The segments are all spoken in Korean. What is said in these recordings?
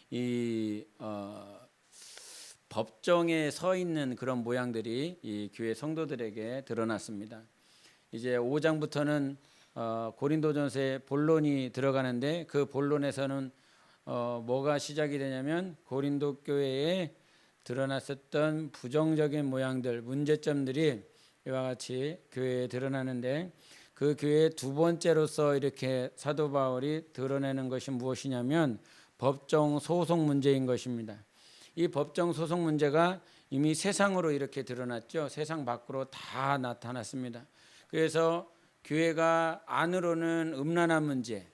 이 법정에 서 있는 그런 모양들이 이 교회 성도들에게 드러났습니다. 이제 5장부터는 고린도전서의 본론이 들어가는데 그 본론에서는 뭐가 시작이 되냐면 고린도 교회에 드러났었던 부정적인 모양들, 문제점들이 이와 같이 교회에 드러나는데 그 교회의 두 번째로서 이렇게 사도 바울이 드러내는 것이 무엇이냐면 법정 소송 문제인 것입니다. 이 법정 소송 문제가 이미 세상으로 이렇게 드러났죠. 세상 밖으로 다 나타났습니다. 그래서 교회가 안으로는 음란한 문제,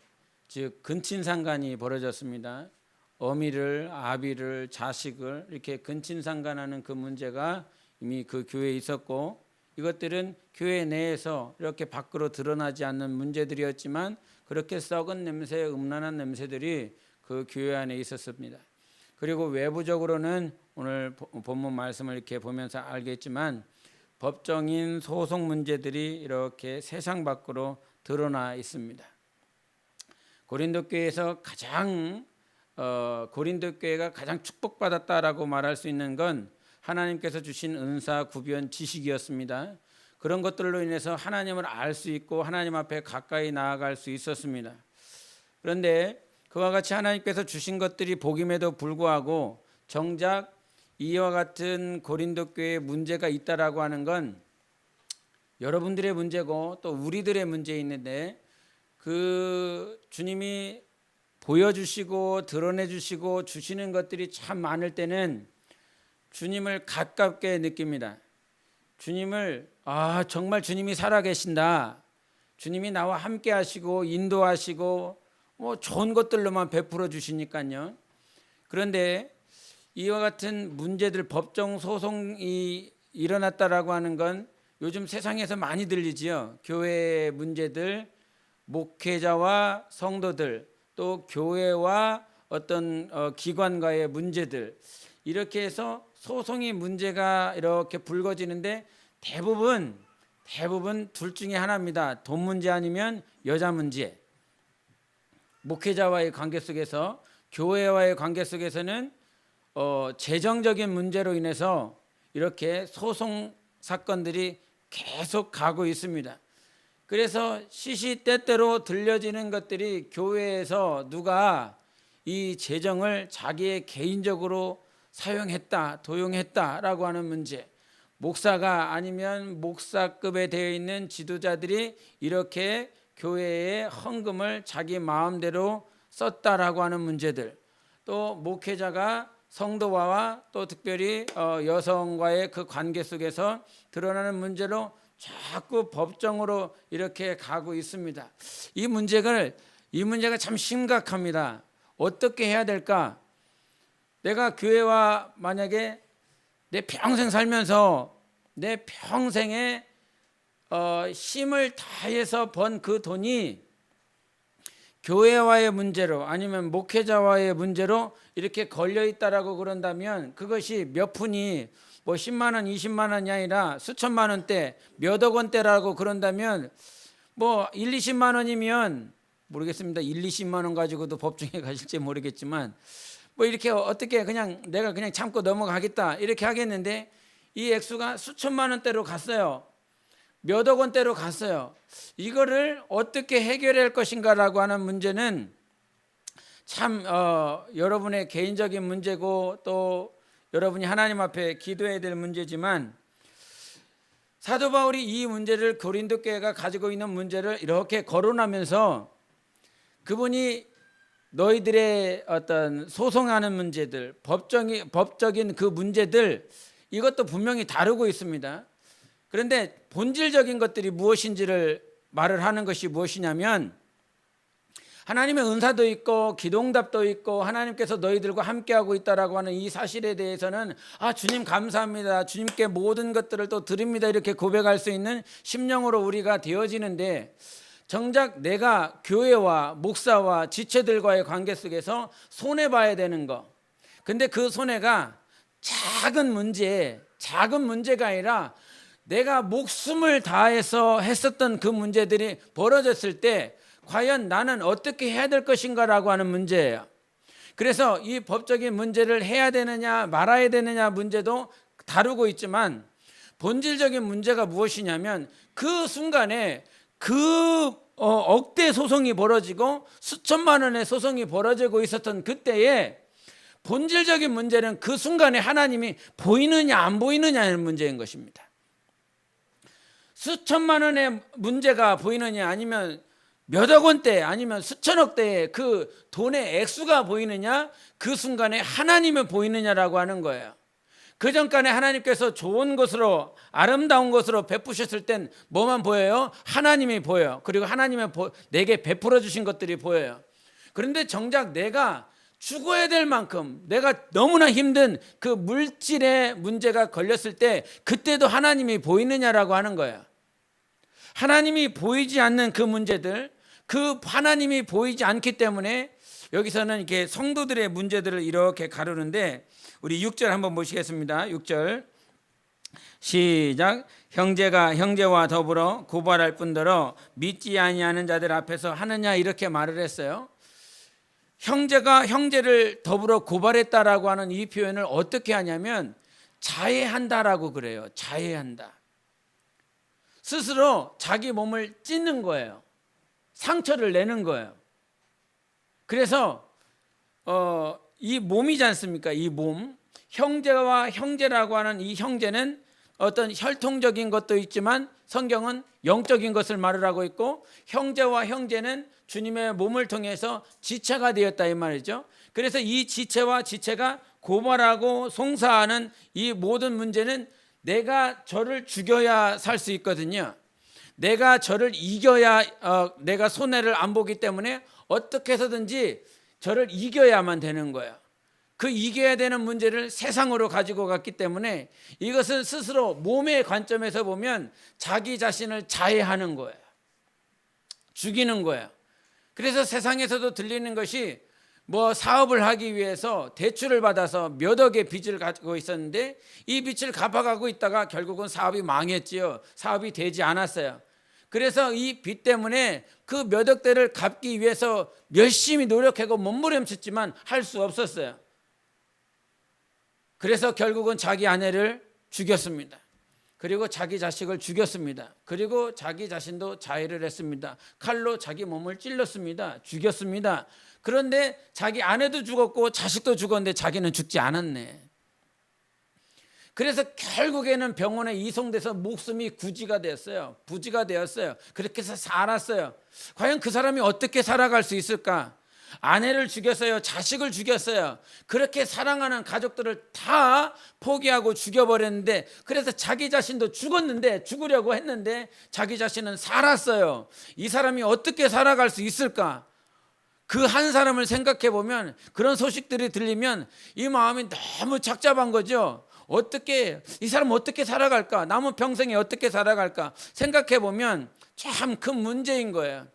즉 근친상간이 벌어졌습니다. 어미를, 아비를, 자식을 이렇게 근친상간하는 그 문제가 이미 그 교회에 있었고, 이것들은 교회 내에서 이렇게 밖으로 드러나지 않는 문제들이었지만 그렇게 썩은 냄새, 음란한 냄새들이 그 교회 안에 있었습니다. 그리고 외부적으로는 오늘 본문 말씀을 이렇게 보면서 알겠지만 법정인 소송 문제들이 이렇게 세상 밖으로 드러나 있습니다. 고린도 교회에서 고린도 교회가 가장 축복받았다라고 말할 수 있는 건 하나님께서 주신 은사, 구변, 지식이었습니다. 그런 것들로 인해서 하나님을 알 수 있고 하나님 앞에 가까이 나아갈 수 있었습니다. 그런데 그와 같이 하나님께서 주신 것들이 복임에도 불구하고 정작 이와 같은 고린도 교회에 문제가 있다라고 하는 건 여러분들의 문제고 또 우리들의 문제 있는데 그 주님이 보여주시고 드러내주시고 주시는 것들이 참 많을 때는 주님을 가깝게 느낍니다. 주님을 정말 주님이 살아계신다. 주님이 나와 함께 하시고 인도하시고 좋은 것들로만 베풀어 주시니까요. 그런데 이와 같은 문제들, 법정 소송이 일어났다라고 하는 건 요즘 세상에서 많이 들리지요. 교회의 문제들, 목회자와 성도들, 또 교회와 어떤 기관과의 문제들, 이렇게 해서 소송이 문제가 이렇게 불거지는데 대부분 둘 중에 하나입니다. 돈 문제 아니면 여자 문제. 목회자와의 관계 속에서, 교회와의 관계 속에서는 재정적인 문제로 인해서 이렇게 소송 사건들이 계속 가고 있습니다. 그래서 시시때때로 들려지는 것들이 교회에서 누가 이 재정을 자기의 개인적으로 사용했다, 도용했다라고 하는 문제, 목사가 아니면 목사급에 되어 있는 지도자들이 이렇게 교회의 헌금을 자기 마음대로 썼다라고 하는 문제들, 또 목회자가 성도와 또 특별히 여성과의 그 관계 속에서 드러나는 문제로 자꾸 법정으로 이렇게 가고 있습니다. 이 문제가 참 심각합니다. 어떻게 해야 될까? 내가 교회와 만약에 내 평생 살면서 내 평생에 힘을 다해서 번 그 돈이 교회와의 문제로 아니면 목회자와의 문제로 이렇게 걸려 있다라고 그런다면 그것이 몇 푼이 10만 원, 20만 원이 아니라 수천만 원대, 몇억 원대라고 그런다면 1, 20만 원이면 모르겠습니다. 1, 20만 원 가지고도 법정에 가실지 모르겠지만 이렇게 어떻게 내가 그냥 참고 넘어가겠다 이렇게 하겠는데 이 액수가 수천만 원대로 갔어요. 몇억 원대로 갔어요. 이거를 어떻게 해결할 것인가라고 하는 문제는 참 여러분의 개인적인 문제고 또 여러분이 하나님 앞에 기도해야 될 문제지만 사도 바울이 이 문제를 고린도 교회가 가지고 있는 문제를 이렇게 거론하면서 그분이 너희들의 어떤 소송하는 문제들, 법적인 그 문제들 이것도 분명히 다루고 있습니다. 그런데 본질적인 것들이 무엇인지를 말을 하는 것이 무엇이냐면 하나님의 은사도 있고 기도응답도 있고 하나님께서 너희들과 함께하고 있다라고 하는 이 사실에 대해서는 주님 감사합니다. 주님께 모든 것들을 또 드립니다. 이렇게 고백할 수 있는 심령으로 우리가 되어지는데 정작 내가 교회와 목사와 지체들과의 관계 속에서 손해봐야 되는 거. 근데 그 손해가 작은 문제가 아니라 내가 목숨을 다해서 했었던 그 문제들이 벌어졌을 때 과연 나는 어떻게 해야 될 것인가라고 하는 문제예요. 그래서 이 법적인 문제를 해야 되느냐 말아야 되느냐 문제도 다루고 있지만 본질적인 문제가 무엇이냐면 그 순간에 억대 소송이 벌어지고 수천만 원의 소송이 벌어지고 있었던 그때에 본질적인 문제는 그 순간에 하나님이 보이느냐 안 보이느냐의 문제인 것입니다. 수천만 원의 문제가 보이느냐 아니면 몇억 원대 아니면 수천억 대의 그 돈의 액수가 보이느냐 그 순간에 하나님이 보이느냐라고 하는 거예요. 그 전간에 하나님께서 좋은 것으로 아름다운 것으로 베푸셨을 땐 뭐만 보여요? 하나님이 보여요. 그리고 하나님이 내게 베풀어 주신 것들이 보여요. 그런데 정작 내가 죽어야 될 만큼 내가 너무나 힘든 그 물질의 문제가 걸렸을 때 그때도 하나님이 보이느냐라고 하는 거예요. 하나님이 보이지 않는 그 문제들, 그 하나님이 보이지 않기 때문에 여기서는 이렇게 성도들의 문제들을 이렇게 가르는데 우리 6절 한번 보시겠습니다. 6절 시작. 형제가 형제와 더불어 고발할 뿐더러 믿지 아니하는 자들 앞에서 하느냐 이렇게 말을 했어요. 형제가 형제를 더불어 고발했다라고 하는 이 표현을 어떻게 하냐면 자해한다라고 그래요. 자해한다. 스스로 자기 몸을 찢는 거예요. 상처를 내는 거예요. 그래서 이 몸이지 않습니까? 이 몸. 형제와 형제라고 하는 이 형제는 어떤 혈통적인 것도 있지만 성경은 영적인 것을 말을 하고 있고 형제와 형제는 주님의 몸을 통해서 지체가 되었다 이 말이죠. 그래서 이 지체와 지체가 고발하고 송사하는 이 모든 문제는 내가 저를 죽여야 살 수 있거든요. 내가 저를 이겨야 내가 손해를 안 보기 때문에 어떻게 해서든지 저를 이겨야만 되는 거예요. 그 이겨야 되는 문제를 세상으로 가지고 갔기 때문에 이것은 스스로 몸의 관점에서 보면 자기 자신을 자해하는 거예요. 죽이는 거예요. 그래서 세상에서도 들리는 것이 뭐 사업을 하기 위해서 대출을 받아서 몇 억의 빚을 가지고 있었는데 이 빚을 갚아가고 있다가 결국은 사업이 망했지요. 사업이 되지 않았어요. 그래서 이 빚 때문에 그 몇 억대를 갚기 위해서 열심히 노력하고 몸부림쳤지만 할 수 없었어요. 그래서 결국은 자기 아내를 죽였습니다. 그리고 자기 자식을 죽였습니다. 그리고 자기 자신도 자해를 했습니다. 칼로 자기 몸을 찔렀습니다. 죽였습니다. 그런데 자기 아내도 죽었고 자식도 죽었는데 자기는 죽지 않았네. 그래서 결국에는 병원에 이송돼서 목숨이 구지가 됐어요. 부지가 되었어요. 그렇게 해서 살았어요. 과연 그 사람이 어떻게 살아갈 수 있을까? 아내를 죽였어요. 자식을 죽였어요. 그렇게 사랑하는 가족들을 다 포기하고 죽여버렸는데 그래서 자기 자신도 죽었는데 죽으려고 했는데 자기 자신은 살았어요. 이 사람이 어떻게 살아갈 수 있을까? 그 한 사람을 생각해 보면 그런 소식들이 들리면 이 마음이 너무 착잡한 거죠. 어떻게 이 사람 어떻게 살아갈까? 남은 평생에 어떻게 살아갈까? 생각해 보면 참 큰 문제인 거예요.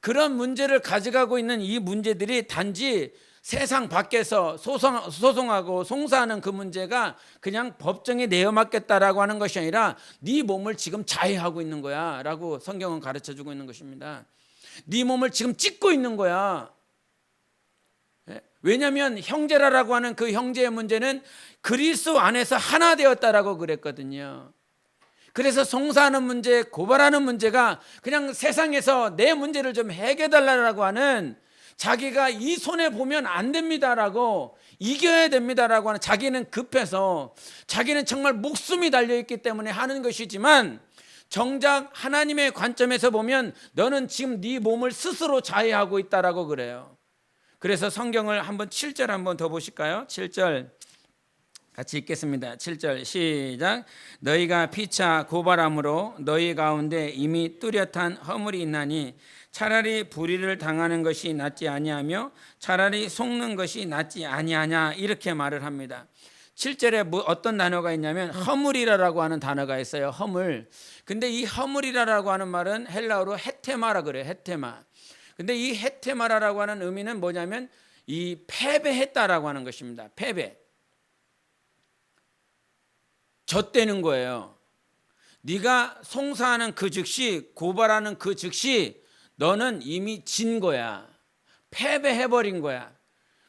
그런 문제를 가져가고 있는 이 문제들이 단지 세상 밖에서 소송하고 송사하는 그 문제가 그냥 법정에 내어맞겠다라고 하는 것이 아니라 네 몸을 지금 자해하고 있는 거야 라고 성경은 가르쳐주고 있는 것입니다. 네 몸을 지금 찢고 있는 거야. 왜냐하면 형제라고 하는 그 형제의 문제는 그리스도 안에서 하나 되었다라고 그랬거든요. 그래서 송사하는 문제, 고발하는 문제가 그냥 세상에서 내 문제를 좀 해결해달라고 하는 자기가 이 손해 보면 안 됩니다라고 이겨야 됩니다라고 하는 자기는 급해서 자기는 정말 목숨이 달려있기 때문에 하는 것이지만 정작 하나님의 관점에서 보면 너는 지금 네 몸을 스스로 자해하고 있다라고 그래요. 그래서 성경을 한번 7절 한번 더 보실까요? 7절 같이 읽겠습니다. 7절 시작. 너희가 피차 고발함으로 너희 가운데 이미 뚜렷한 허물이 있나니 차라리 불의를 당하는 것이 낫지 아니하며 차라리 속는 것이 낫지 아니하냐 이렇게 말을 합니다. 7절에 어떤 단어가 있냐면 허물이라고 하는 단어가 있어요. 허물. 근데 이 허물이라고 하는 말은 헬라어로 헤테마라 그래요. 헤테마. 근데 이 헤테마라고 하는 의미는 뭐냐면 이 패배했다라고 하는 것입니다. 패배. 젖대는 거예요. 네가 송사하는 그 즉시 고발하는 그 즉시 너는 이미 진 거야. 패배해버린 거야.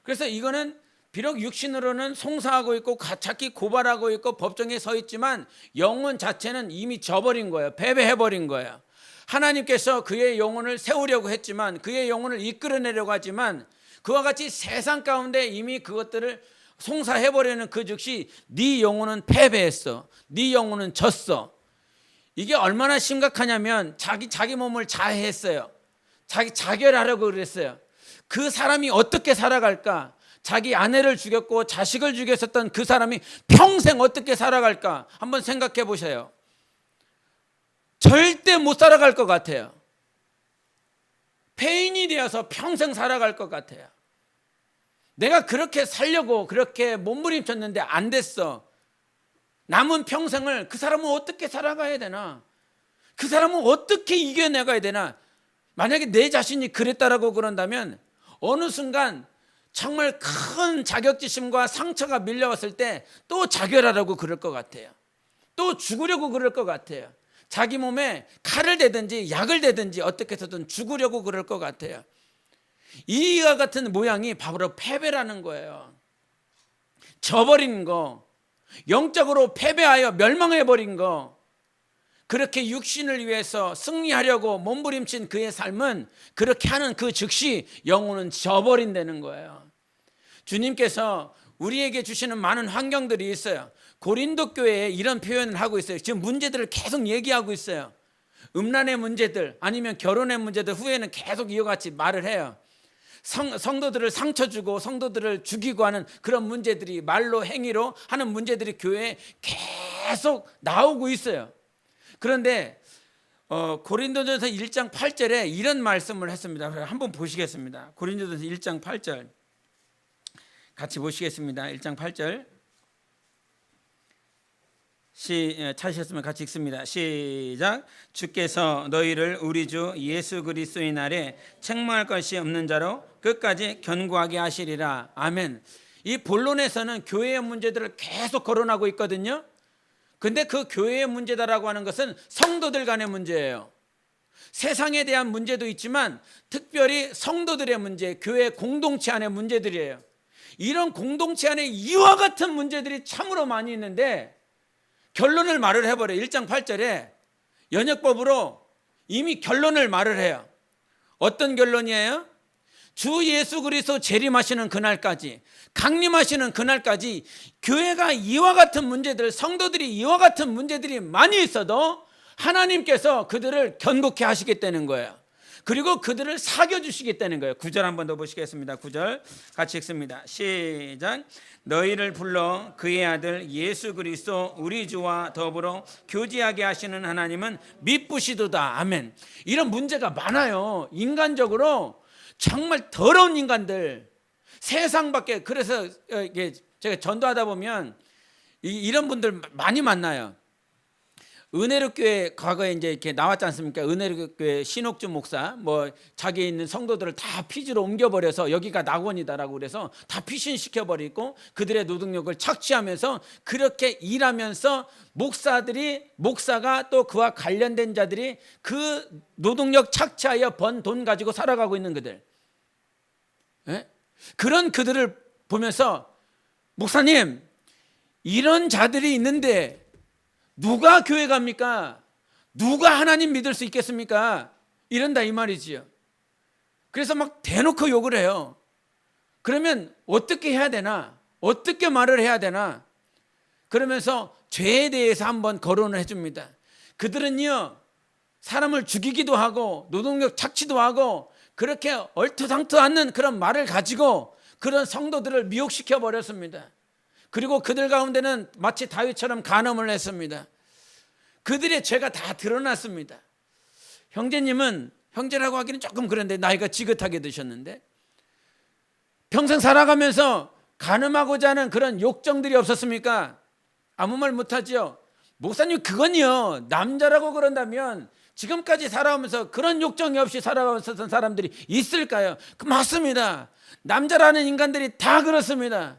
그래서 이거는 비록 육신으로는 송사하고 있고 자기 고발하고 있고 법정에 서 있지만 영혼 자체는 이미 져버린 거예요. 패배해버린 거예요. 하나님께서 그의 영혼을 세우려고 했지만, 그의 영혼을 이끌어내려고 하지만, 그와 같이 세상 가운데 이미 그것들을 송사해버리는 그 즉시 네 영혼은 패배했어. 네 영혼은 졌어. 이게 얼마나 심각하냐면 자기 몸을 자해했어요. 자결하려고 그랬어요. 그 사람이 어떻게 살아갈까? 자기 아내를 죽였고 자식을 죽였었던 그 사람이 평생 어떻게 살아갈까? 한번 생각해 보세요. 절대 못 살아갈 것 같아요. 폐인이 되어서 평생 살아갈 것 같아요. 내가 그렇게 살려고 그렇게 몸부림쳤는데 안 됐어. 남은 평생을 그 사람은 어떻게 살아가야 되나? 그 사람은 어떻게 이겨내가야 되나? 만약에 내 자신이 그랬다라고 그런다면 어느 순간 정말 큰 자격지심과 상처가 밀려왔을 때 또 자결하라고 그럴 것 같아요. 또 죽으려고 그럴 것 같아요. 자기 몸에 칼을 대든지 약을 대든지 어떻게 해서든 죽으려고 그럴 것 같아요. 이와 같은 모양이 바로 패배라는 거예요. 져버린 거, 영적으로 패배하여 멸망해버린 거, 그렇게 육신을 위해서 승리하려고 몸부림친 그의 삶은 그렇게 하는 그 즉시 영혼은 져버린다는 거예요. 주님께서 우리에게 주시는 많은 환경들이 있어요. 고린도 교회에 이런 표현을 하고 있어요. 지금 문제들을 계속 얘기하고 있어요. 음란의 문제들, 아니면 결혼의 문제들, 후에는 계속 이와 같이 말을 해요. 성도들을 상처 주고 성도들을 죽이고 하는 그런 문제들이, 말로 행위로 하는 문제들이 교회에 계속 나오고 있어요. 그런데 고린도전서 1장 8절에 이런 말씀을 했습니다. 한번 보시겠습니다. 고린도전서 1장 8절 같이 보시겠습니다. 1장 8절 찾으셨으면 같이 읽습니다. 시작. 주께서 너희를 우리 주 예수 그리스도의 날에 책망할 것이 없는 자로 끝까지 견고하게 하시리라. 아멘. 이 본론에서는 교회의 문제들을 계속 거론하고 있거든요. 근데 그 교회의 문제다라고 하는 것은 성도들 간의 문제예요. 세상에 대한 문제도 있지만 특별히 성도들의 문제, 교회 공동체 안의 문제들이에요. 이런 공동체 안에 이와 같은 문제들이 참으로 많이 있는데 결론을 말을 해버려요. 1장 8절에 연역법으로 이미 결론을 말을 해요. 어떤 결론이에요? 주 예수 그리스도 재림하시는 그날까지, 강림하시는 그날까지 교회가 이와 같은 문제들, 성도들이 이와 같은 문제들이 많이 있어도 하나님께서 그들을 견고케 하시겠다는 거예요. 그리고 그들을 사겨주시겠다는 거예요. 9절 한번 더 보시겠습니다. 9절 같이 읽습니다. 시작. 너희를 불러 그의 아들 예수 그리스도 우리 주와 더불어 교제하게 하시는 하나님은 미쁘시도다. 아멘. 이런 문제가 많아요. 인간적으로 정말 더러운 인간들, 세상밖에. 그래서 제가 전도하다 보면 이런 분들 많이 만나요. 은혜롭교회 과거에 이제 이렇게 나왔지 않습니까? 은혜롭교회 신옥주 목사, 자기에 있는 성도들을 다 피지로 옮겨버려서 여기가 낙원이다라고 그래서 다 피신시켜버리고 그들의 노동력을 착취하면서 그렇게 일하면서 목사가 또 그와 관련된 자들이 그 노동력 착취하여 번 돈 가지고 살아가고 있는 그들, 그런 그들을 보면서 목사님, 이런 자들이 있는데 누가 교회 갑니까? 누가 하나님 믿을 수 있겠습니까? 이런다 이 말이지요. 그래서 막 대놓고 욕을 해요. 그러면 어떻게 해야 되나? 어떻게 말을 해야 되나? 그러면서 죄에 대해서 한번 거론을 해줍니다. 그들은요, 사람을 죽이기도 하고 노동력 착취도 하고 그렇게 얼토당토 않는 그런 말을 가지고 그런 성도들을 미혹시켜 버렸습니다. 그리고 그들 가운데는 마치 다윗처럼 간음을 했습니다. 그들의 죄가 다 드러났습니다. 형제님은, 형제라고 하기는 조금 그런데 나이가 지긋하게 드셨는데 평생 살아가면서 간음하고자 하는 그런 욕정들이 없었습니까? 아무 말 못하죠. 목사님, 그건요, 남자라고 그런다면 지금까지 살아오면서 그런 욕정이 없이 살아왔었던 사람들이 있을까요? 맞습니다. 남자라는 인간들이 다 그렇습니다.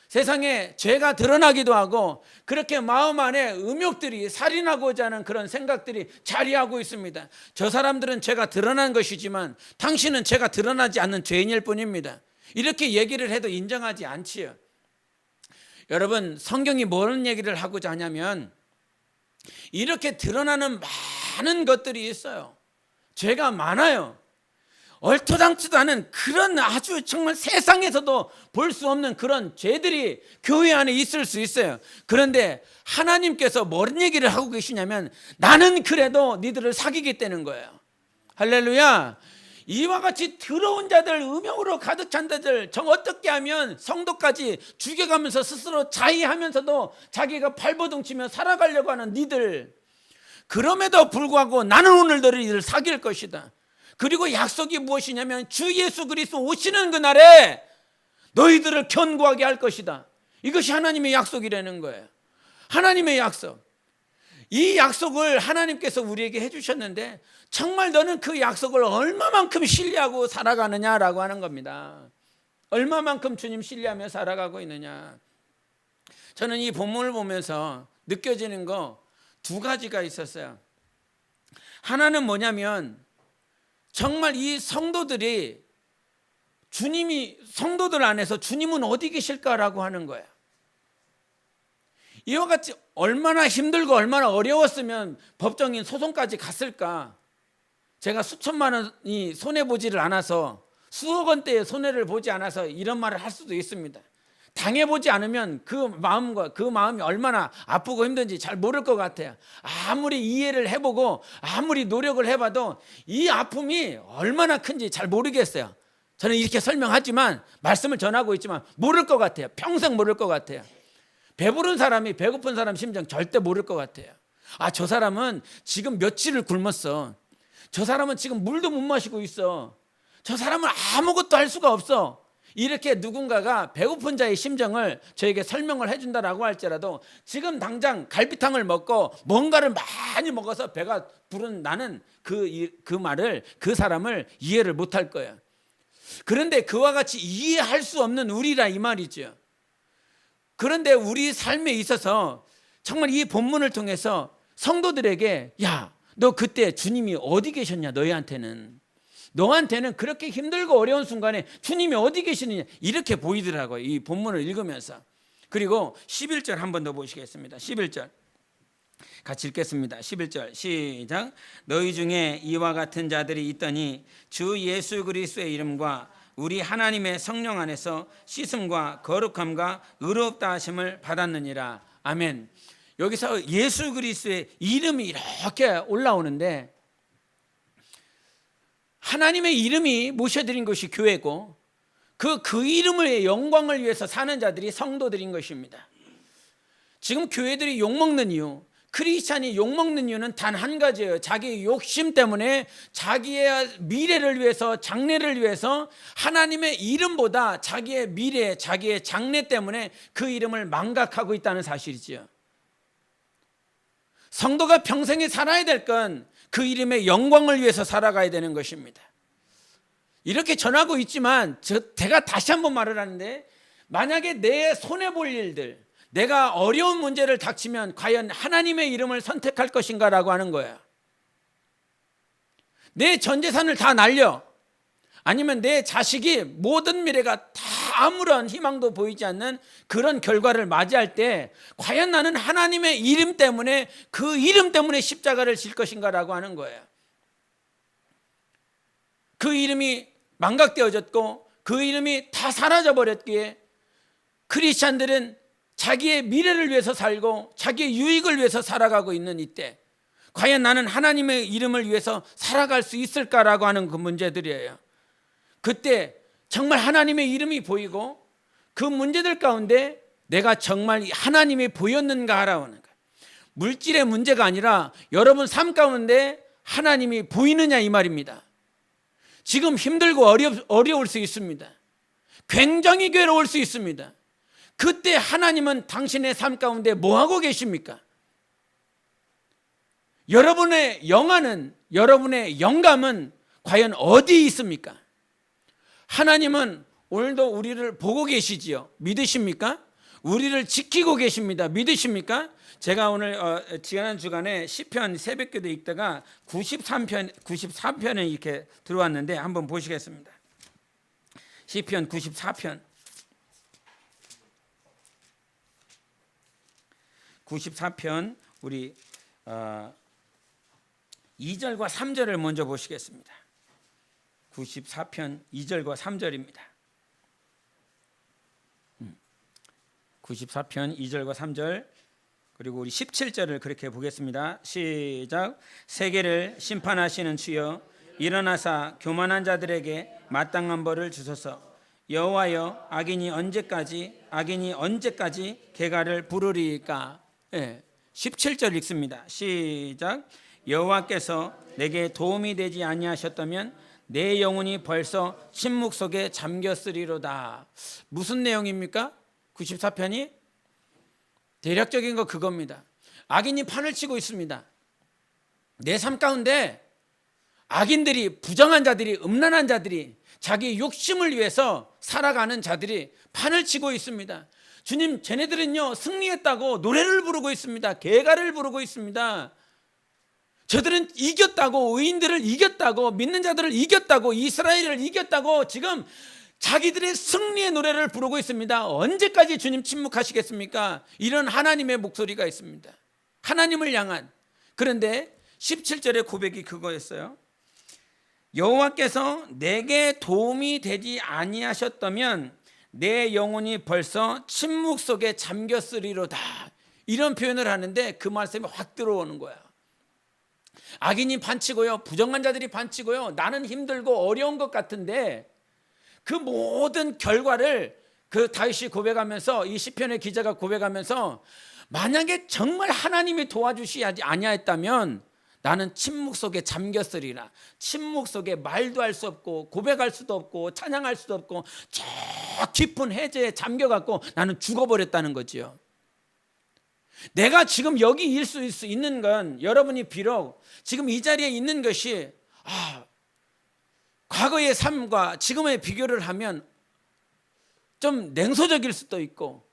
세상에 죄가 드러나기도 하고 그렇게 마음 안에 음욕들이, 살인하고자 하는 그런 생각들이 자리하고 있습니다. 저 사람들은 죄가 드러난 것이지만 당신은 죄가 드러나지 않는 죄인일 뿐입니다. 이렇게 얘기를 해도 인정하지 않지요. 여러분, 성경이 뭐런 얘기를 하고자 하냐면 이렇게 드러나는 많은 것들이 있어요. 죄가 많아요. 얼토당토도 않은 그런 아주 정말 세상에서도 볼 수 없는 그런 죄들이 교회 안에 있을 수 있어요. 그런데 하나님께서 뭐런 얘기를 하고 계시냐면 나는 그래도 니들을 사귀겠다는 거예요. 할렐루야. 이와 같이 더러운 자들, 음욕으로 가득 찬 자들, 정 어떻게 하면 성도까지 죽여가면서 스스로 자의하면서도 자기가 발버둥치며 살아가려고 하는 니들, 그럼에도 불구하고 나는 오늘 너희를 사귈 것이다. 그리고 약속이 무엇이냐면 주 예수 그리스도 오시는 그날에 너희들을 견고하게 할 것이다. 이것이 하나님의 약속이라는 거예요. 하나님의 약속. 이 약속을 하나님께서 우리에게 해주셨는데 정말 너는 그 약속을 얼마만큼 신뢰하고 살아가느냐라고 하는 겁니다. 얼마만큼 주님 신뢰하며 살아가고 있느냐. 저는 이 본문을 보면서 느껴지는 거 두 가지가 있었어요. 하나는 뭐냐면 정말 이 성도들이 주님이 성도들 안에서 주님은 어디 계실까라고 하는 거예요. 이와 같이 얼마나 힘들고 얼마나 어려웠으면 법정인 소송까지 갔을까. 제가 수천만 원이 손해보지를 않아서 수억 원대의 손해를 보지 않아서 이런 말을 할 수도 있습니다. 당해보지 않으면 그 마음이 얼마나 아프고 힘든지 잘 모를 것 같아요. 아무리 이해를 해보고 아무리 노력을 해봐도 이 아픔이 얼마나 큰지 잘 모르겠어요. 저는 이렇게 설명하지만 말씀을 전하고 있지만 모를 것 같아요. 평생 모를 것 같아요. 배부른 사람이 배고픈 사람 심정 절대 모를 것 같아요. 아, 저 사람은 지금 며칠을 굶었어. 저 사람은 지금 물도 못 마시고 있어. 저 사람은 아무것도 할 수가 없어. 이렇게 누군가가 배고픈 자의 심정을 저에게 설명을 해준다라고 할지라도 지금 당장 갈비탕을 먹고 뭔가를 많이 먹어서 배가 부른 나는 그 말을 그 사람을 이해를 못할 거예요. 그런데 그와 같이 이해할 수 없는 우리라 이 말이죠. 그런데 우리 삶에 있어서 정말 이 본문을 통해서 성도들에게 야, 너 그때 주님이 어디 계셨냐? 너한테는 그렇게 힘들고 어려운 순간에 주님이 어디 계시느냐 이렇게 보이더라고요. 이 본문을 읽으면서. 그리고 11절 한 번 더 보시겠습니다. 11절 같이 읽겠습니다. 11절 시작. 너희 중에 이와 같은 자들이 있더니 주 예수 그리스도의 이름과 우리 하나님의 성령 안에서 씻음과 거룩함과 의롭다 하심을 받았느니라. 아멘. 여기서 예수 그리스도의 이름이 이렇게 올라오는데 하나님의 이름이 모셔드린 것이 교회고 그 이름의 영광을 위해서 사는 자들이 성도들인 것입니다. 지금 교회들이 욕먹는 이유, 크리스찬이 욕먹는 이유는 단 한 가지예요. 자기의 욕심 때문에 자기의 미래를 위해서, 장래를 위해서 하나님의 이름보다 자기의 미래, 자기의 장래 때문에 그 이름을 망각하고 있다는 사실이죠. 성도가 평생에 살아야 될 건 그 이름의 영광을 위해서 살아가야 되는 것입니다. 이렇게 전하고 있지만 제가 다시 한번 말을 하는데 만약에 내 손해볼 일들, 내가 어려운 문제를 닥치면 과연 하나님의 이름을 선택할 것인가 라고 하는 거예요. 내 전 재산을 다 날려 아니면 내 자식이 모든 미래가 다 아무런 희망도 보이지 않는 그런 결과를 맞이할 때 과연 나는 하나님의 이름 때문에 그 이름 때문에 십자가를 질 것인가 라고 하는 거예요. 그 이름이 망각되어졌고 그 이름이 다 사라져버렸기에 크리스찬들은 자기의 미래를 위해서 살고 자기의 유익을 위해서 살아가고 있는 이때 과연 나는 하나님의 이름을 위해서 살아갈 수 있을까라고 하는 그 문제들이에요. 그때 정말 하나님의 이름이 보이고 그 문제들 가운데 내가 정말 하나님이 보였는가 하라는 거예요. 물질의 문제가 아니라 여러분 삶 가운데 하나님이 보이느냐 이 말입니다. 지금 힘들고 어려울 수 있습니다. 굉장히 괴로울 수 있습니다. 그때 하나님은 당신의 삶 가운데 뭐하고 계십니까? 여러분의 영화는, 여러분의 영감은 과연 어디에 있습니까? 하나님은 오늘도 우리를 보고 계시지요. 믿으십니까? 우리를 지키고 계십니다. 믿으십니까? 제가 오늘 지난 주간에 시편 새벽기도 읽다가 94편에 이렇게 들어왔는데 한번 보시겠습니다. 시편 94편 94편 우리 2절과 3절을 먼저 보시겠습니다. 94편 2절과 3절입니다. 94편 2절과 3절 그리고 우리 17절을 그렇게 보겠습니다. 시작. 세계를 심판하시는 주여 일어나사 교만한 자들에게 마땅한 벌을 주소서. 여호와여 악인이 언제까지 개가를 부르리까. 17절 읽습니다. 시작. 여호와께서 내게 도움이 되지 아니하셨다면 내 영혼이 벌써 침묵 속에 잠겼으리로다. 무슨 내용입니까? 94편이 대략적인 거 그겁니다. 악인이 판을 치고 있습니다. 내 삶 가운데 악인들이, 부정한 자들이, 음란한 자들이, 자기 욕심을 위해서 살아가는 자들이 판을 치고 있습니다. 주님, 쟤네들은요 승리했다고 노래를 부르고 있습니다. 개가를 부르고 있습니다. 저들은 이겼다고, 의인들을 이겼다고, 믿는 자들을 이겼다고, 이스라엘을 이겼다고 지금 자기들의 승리의 노래를 부르고 있습니다. 언제까지 주님 침묵하시겠습니까? 이런 하나님의 목소리가 있습니다. 하나님을 향한. 그런데 17절의 고백이 그거였어요. 여호와께서 내게 도움이 되지 아니하셨다면 내 영혼이 벌써 침묵 속에 잠겼으리로다. 이런 표현을 하는데 그 말씀이 확 들어오는 거야. 악인이 판치고요, 부정한 자들이 판치고요, 나는 힘들고 어려운 것 같은데 그 모든 결과를 그 다윗이 고백하면서, 이 시편의 기자가 고백하면서, 만약에 정말 하나님이 도와주시지 아니하였다면 나는 침묵 속에 잠겼으리라. 침묵 속에 말도 할 수 없고 고백할 수도 없고 찬양할 수도 없고 저 깊은 해저에 잠겨갖고 나는 죽어버렸다는 거지요. 내가 지금 여기 있을 수 있는 건, 여러분이 비록 지금 이 자리에 있는 것이 과거의 삶과 지금의 비교를 하면 좀 냉소적일 수도 있고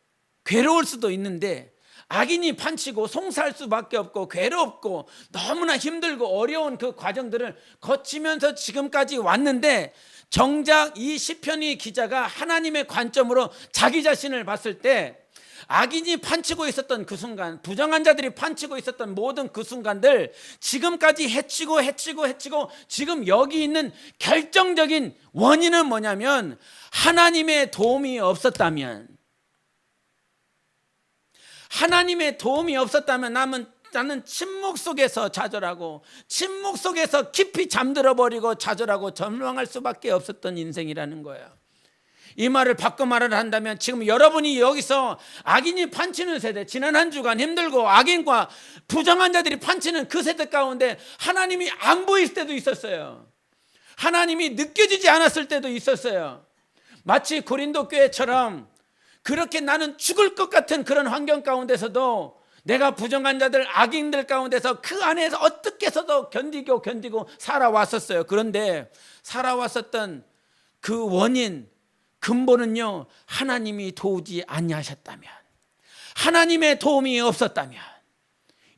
괴로울 수도 있는데, 악인이 판치고 송사할 수밖에 없고 괴롭고 너무나 힘들고 어려운 그 과정들을 거치면서 지금까지 왔는데, 정작 이 시편의 기자가 하나님의 관점으로 자기 자신을 봤을 때 악인이 판치고 있었던 그 순간, 부정한 자들이 판치고 있었던 모든 그 순간들, 지금까지 해치고 지금 여기 있는 결정적인 원인은 뭐냐면, 하나님의 도움이 없었다면, 나는 침묵 속에서 좌절하고 침묵 속에서 깊이 잠들어 버리고 좌절하고 절망할 수밖에 없었던 인생이라는 거예요. 이 말을 바꿔 말을 한다면, 지금 여러분이 여기서 악인이 판치는 세대, 지난 한 주간 힘들고 악인과 부정한 자들이 판치는 그 세대 가운데 하나님이 안 보일 때도 있었어요. 하나님이 느껴지지 않았을 때도 있었어요. 마치 고린도 교회처럼 그렇게 나는 죽을 것 같은 그런 환경 가운데서도 내가 부정한 자들, 악인들 가운데서 그 안에서 어떻게 해서도 견디고 살아왔었어요. 그런데 살아왔었던 그 원인, 근본은요, 하나님이 도우지 아니하셨다면, 하나님의 도움이 없었다면,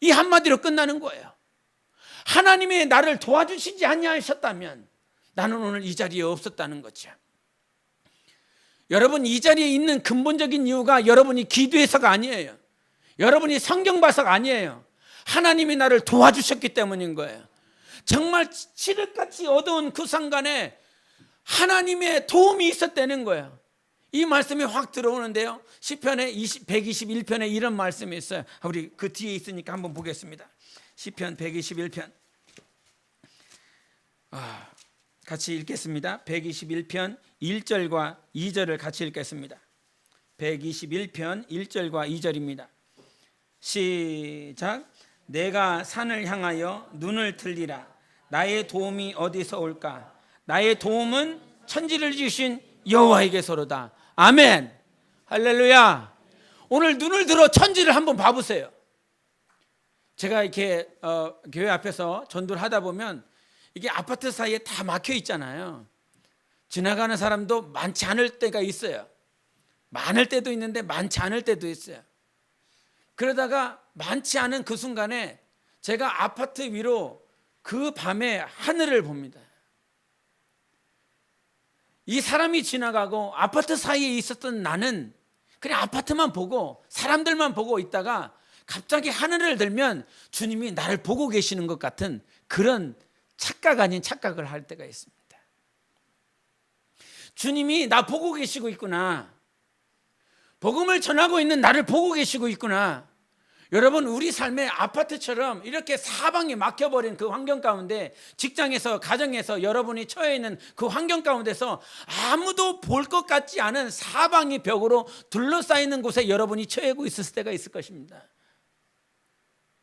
이 한마디로 끝나는 거예요. 하나님이 나를 도와주시지 아니하셨다면 나는 오늘 이 자리에 없었다는 거죠. 여러분, 이 자리에 있는 근본적인 이유가 여러분이 기도해서가 아니에요. 여러분이 성경 봐서가 아니에요. 하나님이 나를 도와주셨기 때문인 거예요. 정말 칠흑같이 어두운 그 순간에 하나님의 도움이 있었다는 거예요. 이 말씀이 확 들어오는데요, 시편의 121편에 이런 말씀이 있어요. 우리 그 뒤에 있으니까 한번 보겠습니다. 시편 121편 같이 읽겠습니다. 121편 1절과 2절을 같이 읽겠습니다. 121편 1절과 2절입니다. 시작. 내가 산을 향하여 눈을 들리라. 나의 도움이 어디서 올까? 나의 도움은 천지를 지으신 여호와에게서로다. 아멘. 할렐루야. 오늘 눈을 들어 천지를 한번 봐보세요. 제가 이렇게 교회 앞에서 전도를 하다 보면 이게 아파트 사이에 다 막혀 있잖아요. 지나가는 사람도 많지 않을 때가 있어요. 많을 때도 있는데 많지 않을 때도 있어요. 그러다가 많지 않은 그 순간에 제가 아파트 위로 그 밤에 하늘을 봅니다. 이 사람이 지나가고 아파트 사이에 있었던 나는 그냥 아파트만 보고 사람들만 보고 있다가 갑자기 하늘을 들면 주님이 나를 보고 계시는 것 같은 그런 착각 아닌 착각을 할 때가 있습니다. 주님이 나 보고 계시고 있구나. 복음을 전하고 있는 나를 보고 계시고 있구나. 여러분, 우리 삶의 아파트처럼 이렇게 사방이 막혀버린 그 환경 가운데, 직장에서 가정에서 여러분이 처해 있는 그 환경 가운데서 아무도 볼 것 같지 않은 사방이 벽으로 둘러싸이는 곳에 여러분이 처해고 있을 때가 있을 것입니다.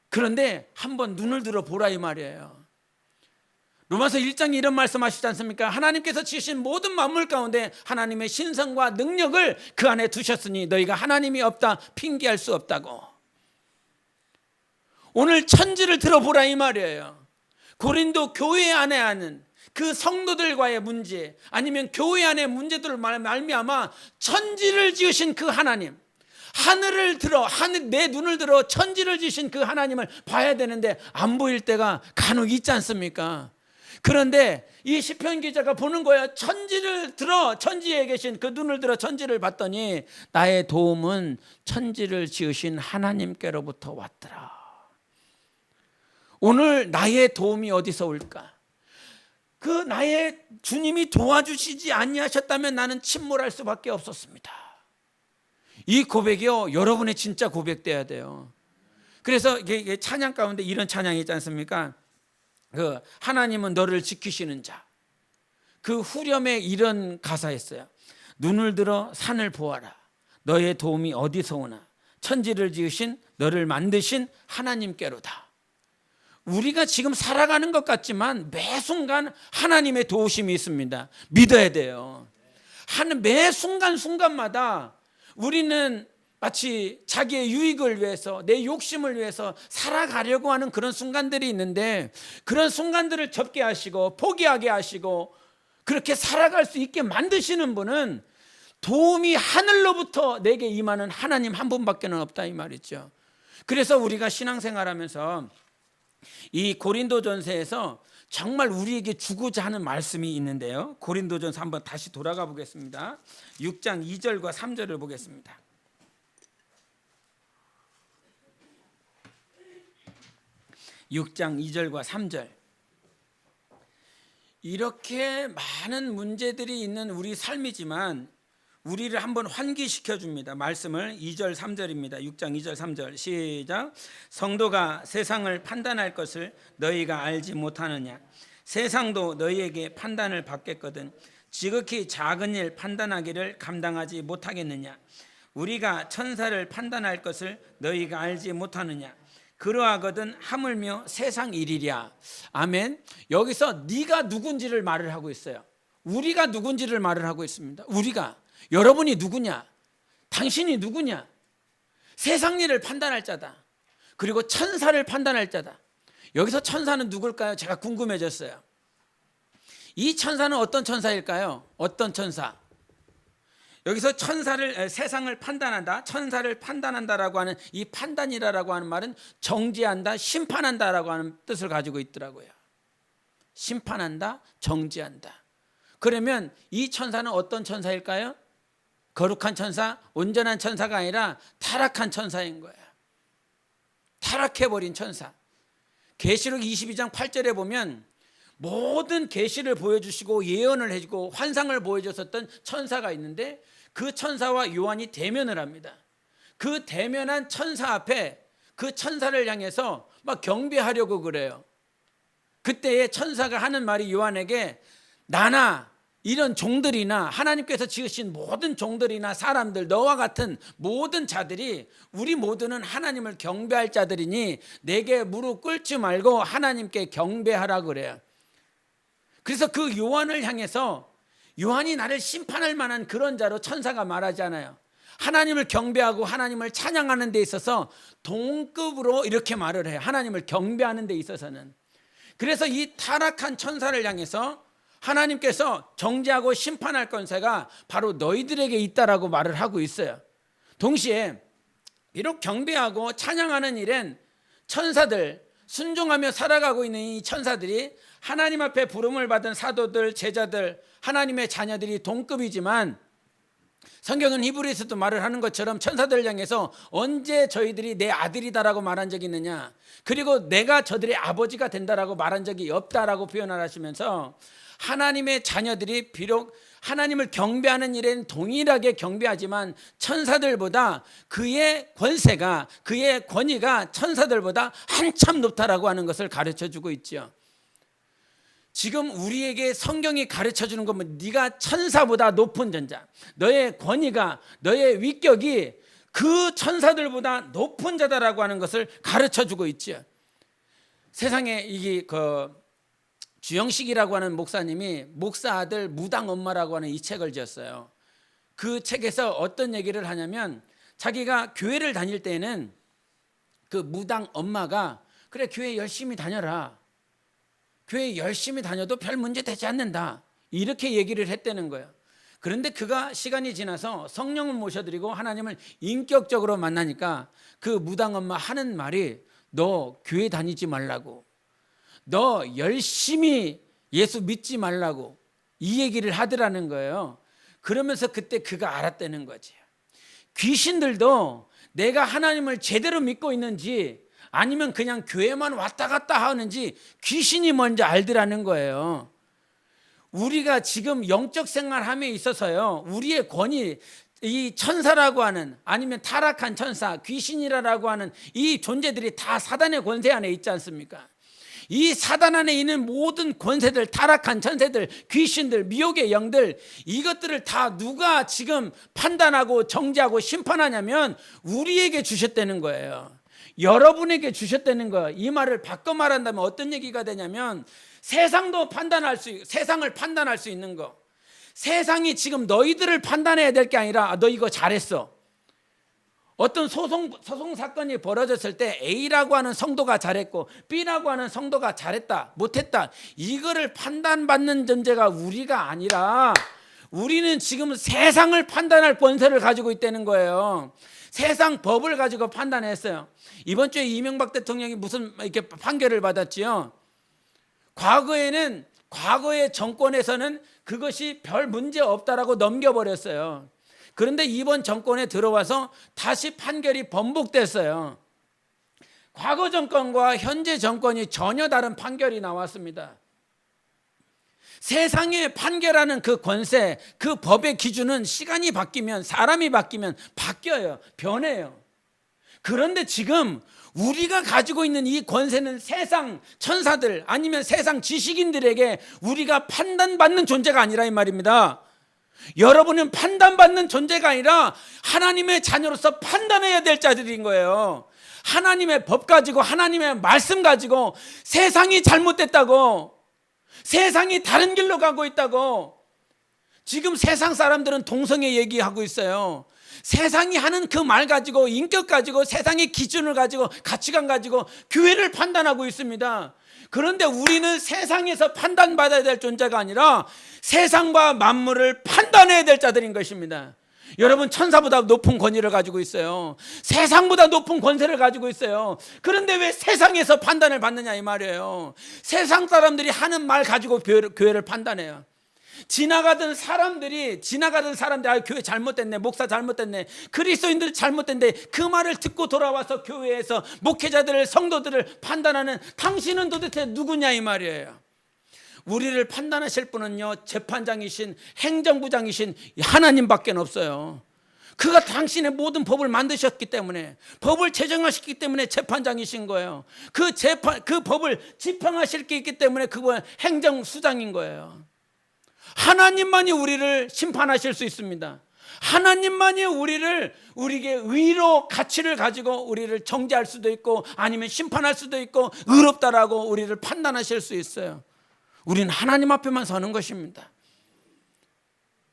그런데 한번 눈을 들어 보라 이 말이에요. 로마서 1장에 이런 말씀하시지 않습니까? 하나님께서 지으신 모든 만물 가운데 하나님의 신성과 능력을 그 안에 두셨으니 너희가 하나님이 없다 핑계할 수 없다고. 오늘 천지를 들어보라 이 말이에요. 고린도 교회 안에 하는 그 성도들과의 문제, 아니면 교회 안의 문제들을 말미암아 천지를 지으신 그 하나님, 하늘을 들어 내 눈을 들어 천지를 지으신 그 하나님을 봐야 되는데 안 보일 때가 간혹 있지 않습니까? 그런데 이 시편 기자가 보는 거야. 천지를 들어 천지에 계신 그 눈을 들어 천지를 봤더니 나의 도움은 천지를 지으신 하나님께로부터 왔더라. 오늘 나의 도움이 어디서 올까? 그 나의 주님이 도와주시지 아니하셨다면 나는 침몰할 수밖에 없었습니다. 이 고백이요, 여러분의 진짜 고백돼야 돼요. 그래서 이게 찬양 가운데 이런 찬양이 있지 않습니까? 그 하나님은 너를 지키시는 자. 그 후렴에 이런 가사 있어요. 눈을 들어 산을 보아라. 너의 도움이 어디서 오나? 천지를 지으신 너를 만드신 하나님께로다. 우리가 지금 살아가는 것 같지만 매 순간 하나님의 도우심이 있습니다. 믿어야 돼요. 매 순간마다 우리는 마치 자기의 유익을 위해서, 내 욕심을 위해서 살아가려고 하는 그런 순간들이 있는데, 그런 순간들을 접게 하시고 포기하게 하시고 그렇게 살아갈 수 있게 만드시는 분은 도움이 하늘로부터 내게 임하는 하나님 한 분밖에 없다 이 말이죠. 그래서 우리가 신앙생활하면서 이 고린도전서에서 정말 우리에게 주고자 하는 말씀이 있는데요. 고린도전서 한번 다시 돌아가 보겠습니다. 6장 2절과 3절을 보겠습니다. 6장 2절과 3절. 이렇게 많은 문제들이 있는 우리 삶이지만 우리를 한번 환기시켜 줍니다. 말씀을 2절 3절입니다. 6장 2절 3절 시작. 성도가 세상을 판단할 것을 너희가 알지 못하느냐? 세상도 너희에게 판단을 받겠거든 지극히 작은 일 판단하기를 감당하지 못하겠느냐? 우리가 천사를 판단할 것을 너희가 알지 못하느냐? 그러하거든 하물며 세상 일이랴. 아멘. 여기서 네가 누군지를 말을 하고 있어요. 우리가 누군지를 말을 하고 있습니다. 우리가, 여러분이 누구냐? 당신이 누구냐? 세상 일을 판단할 자다. 그리고 천사를 판단할 자다. 여기서 천사는 누굴까요? 제가 궁금해졌어요. 이 천사는 어떤 천사일까요? 어떤 천사? 여기서 세상을 판단한다, 천사를 판단한다라고 하는 이 판단이라고 하는 말은 정죄한다, 심판한다라고 하는 뜻을 가지고 있더라고요. 심판한다, 정죄한다. 그러면 이 천사는 어떤 천사일까요? 거룩한 천사, 온전한 천사가 아니라 타락한 천사인 거예요. 타락해버린 천사. 계시록 22장 8절에 보면 모든 계시를 보여주시고 예언을 해주고 환상을 보여줬었던 천사가 있는데, 그 천사와 요한이 대면을 합니다. 그 대면한 천사 앞에 그 천사를 향해서 막 경배하려고 그래요. 그때에 천사가 하는 말이 요한에게, 나나 이런 종들이나 하나님께서 지으신 모든 종들이나 사람들, 너와 같은 모든 자들이 우리 모두는 하나님을 경배할 자들이니 내게 무릎 꿇지 말고 하나님께 경배하라 그래요. 그래서 그 요한을 향해서, 요한이 나를 심판할 만한 그런 자로 천사가 말하지 않아요. 하나님을 경배하고 하나님을 찬양하는 데 있어서 동급으로 이렇게 말을 해요. 하나님을 경배하는 데 있어서는. 그래서 이 타락한 천사를 향해서 하나님께서 정죄하고 심판할 권세가 바로 너희들에게 있다라고 말을 하고 있어요. 동시에 비록 경배하고 찬양하는 일엔 천사들, 순종하며 살아가고 있는 이 천사들이 하나님 앞에 부름을 받은 사도들, 제자들, 하나님의 자녀들이 동급이지만 성경은 히브리서도 말을 하는 것처럼 천사들을 향해서 언제 저희들이 내 아들이다라고 말한 적이 있느냐, 그리고 내가 저들의 아버지가 된다라고 말한 적이 없다라고 표현을 하시면서 하나님의 자녀들이 비록 하나님을 경배하는 일에는 동일하게 경배하지만 천사들보다 그의 권세가, 그의 권위가 천사들보다 한참 높다라고 하는 것을 가르쳐주고 있죠. 지금 우리에게 성경이 가르쳐주는 것은 네가 천사보다 높은 존재, 너의 권위가, 너의 위격이 그 천사들보다 높은 자다라고 하는 것을 가르쳐주고 있죠. 세상에 이게 주영식이라고 하는 목사님이 목사 아들 무당 엄마라고 하는 이 책을 지었어요. 그 책에서 어떤 얘기를 하냐면 자기가 교회를 다닐 때에는 그 무당 엄마가 그래 교회 열심히 다녀라, 교회 열심히 다녀도 별 문제 되지 않는다, 이렇게 얘기를 했다는 거예요. 그런데 그가 시간이 지나서 성령을 모셔드리고 하나님을 인격적으로 만나니까 그 무당 엄마 하는 말이 너 교회 다니지 말라고, 너 열심히 예수 믿지 말라고 이 얘기를 하더라는 거예요. 그러면서 그때 그가 알았다는 거지. 귀신들도 내가 하나님을 제대로 믿고 있는지 아니면 그냥 교회만 왔다 갔다 하는지 귀신이 먼저 알더라는 거예요. 우리가 지금 영적 생활함에 있어서요, 우리의 권위, 이 천사라고 하는, 아니면 타락한 천사, 귀신이라고 하는 이 존재들이 다 사단의 권세 안에 있지 않습니까? 이 사단 안에 있는 모든 권세들, 타락한 천사들, 귀신들, 미혹의 영들, 이것들을 다 누가 지금 판단하고 정죄하고 심판하냐면 우리에게 주셨다는 거예요. 여러분에게 주셨다는 거예요. 이 말을 바꿔 말한다면 어떤 얘기가 되냐면 세상도 판단할 수 있고, 세상을 판단할 수 있는 거, 세상이 지금 너희들을 판단해야 될 게 아니라 너 이거 잘했어. 어떤 소송 사건이 벌어졌을 때 A라고 하는 성도가 잘했고 B라고 하는 성도가 잘했다, 못했다, 이거를 판단받는 존재가 우리가 아니라 우리는 지금 세상을 판단할 권세를 가지고 있다는 거예요. 세상 법을 가지고 판단했어요. 이번 주에 이명박 대통령이 무슨 이렇게 판결을 받았지요. 과거의 정권에서는 그것이 별 문제 없다라고 넘겨버렸어요. 그런데 이번 정권에 들어와서 다시 판결이 번복됐어요. 과거 정권과 현재 정권이 전혀 다른 판결이 나왔습니다. 세상에 판결하는 그 권세, 그 법의 기준은 시간이 바뀌면, 사람이 바뀌면 바뀌어요, 변해요. 그런데 지금 우리가 가지고 있는 이 권세는 세상 천사들 아니면 세상 지식인들에게 우리가 판단받는 존재가 아니라 이 말입니다. 여러분은 판단받는 존재가 아니라 하나님의 자녀로서 판단해야 될 자들인 거예요. 하나님의 법 가지고, 하나님의 말씀 가지고 세상이 잘못됐다고, 세상이 다른 길로 가고 있다고. 지금 세상 사람들은 동성애 얘기하고 있어요. 세상이 하는 그 말 가지고, 인격 가지고, 세상의 기준을 가지고, 가치관 가지고 교회를 판단하고 있습니다. 그런데 우리는 세상에서 판단받아야 될 존재가 아니라 세상과 만물을 판단해야 될 자들인 것입니다. 여러분, 천사보다 높은 권위를 가지고 있어요. 세상보다 높은 권세를 가지고 있어요. 그런데 왜 세상에서 판단을 받느냐 이 말이에요. 세상 사람들이 하는 말 가지고 교회를 판단해요. 지나가던 사람들이 아, 교회 잘못됐네, 목사 잘못됐네, 그리스도인들 잘못됐네, 그 말을 듣고 돌아와서 교회에서 목회자들을, 성도들을 판단하는 당신은 도대체 누구냐 이 말이에요. 우리를 판단하실 분은요, 재판장이신, 행정부장이신 하나님밖에 없어요. 그가 당신의 모든 법을 만드셨기 때문에, 법을 제정하셨기 때문에 재판장이신 거예요. 그 법을 집행하실 게 있기 때문에 그건 행정수장인 거예요. 하나님만이 우리를 심판하실 수 있습니다. 하나님만이 우리에게 의로 가치를 가지고 우리를 정죄할 수도 있고 아니면 심판할 수도 있고 의롭다라고 우리를 판단하실 수 있어요. 우리는 하나님 앞에만 서는 것입니다.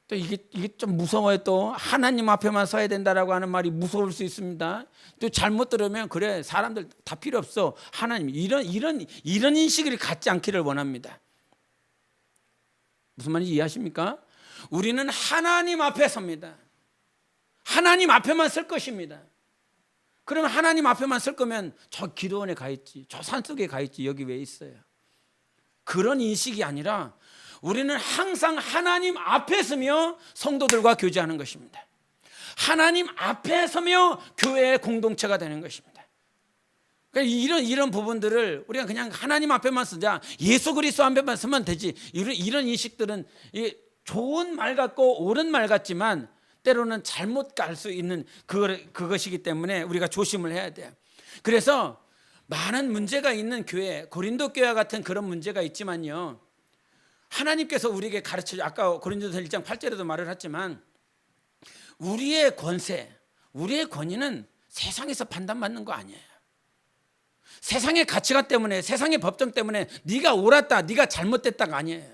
또 이게 좀 무서워요. 또 하나님 앞에만 서야 된다라고 하는 말이 무서울 수 있습니다. 또 잘못 들으면 그래, 사람들 다 필요 없어, 하나님, 이런 인식을 갖지 않기를 원합니다. 무슨 말인지 이해하십니까? 우리는 하나님 앞에 섭니다. 하나님 앞에만 설 것입니다. 그러면 하나님 앞에만 쓸 거면 저 기도원에 가 있지, 저 산속에 가 있지, 여기 왜 있어요? 그런 인식이 아니라 우리는 항상 하나님 앞에 서며 성도들과 교제하는 것입니다. 하나님 앞에 서며 교회의 공동체가 되는 것입니다. 그러니까 이런 부분들을 우리가 그냥 하나님 앞에만 쓰자, 예수 그리스도 앞에만 쓰면 되지, 이런 인식들은 좋은 말 같고 옳은 말 같지만 때로는 잘못 갈 수 있는 그것이기 때문에 우리가 조심을 해야 돼요. 그래서 많은 문제가 있는 교회, 고린도 교회와 같은 그런 문제가 있지만요, 하나님께서 우리에게 가르쳐줘. 아까 고린도서 1장 8절에도 말을 했지만 우리의 권세, 우리의 권위는 세상에서 판단받는 거 아니에요. 세상의 가치관 때문에, 세상의 법정 때문에 네가 옳았다, 네가 잘못됐다가 아니에요.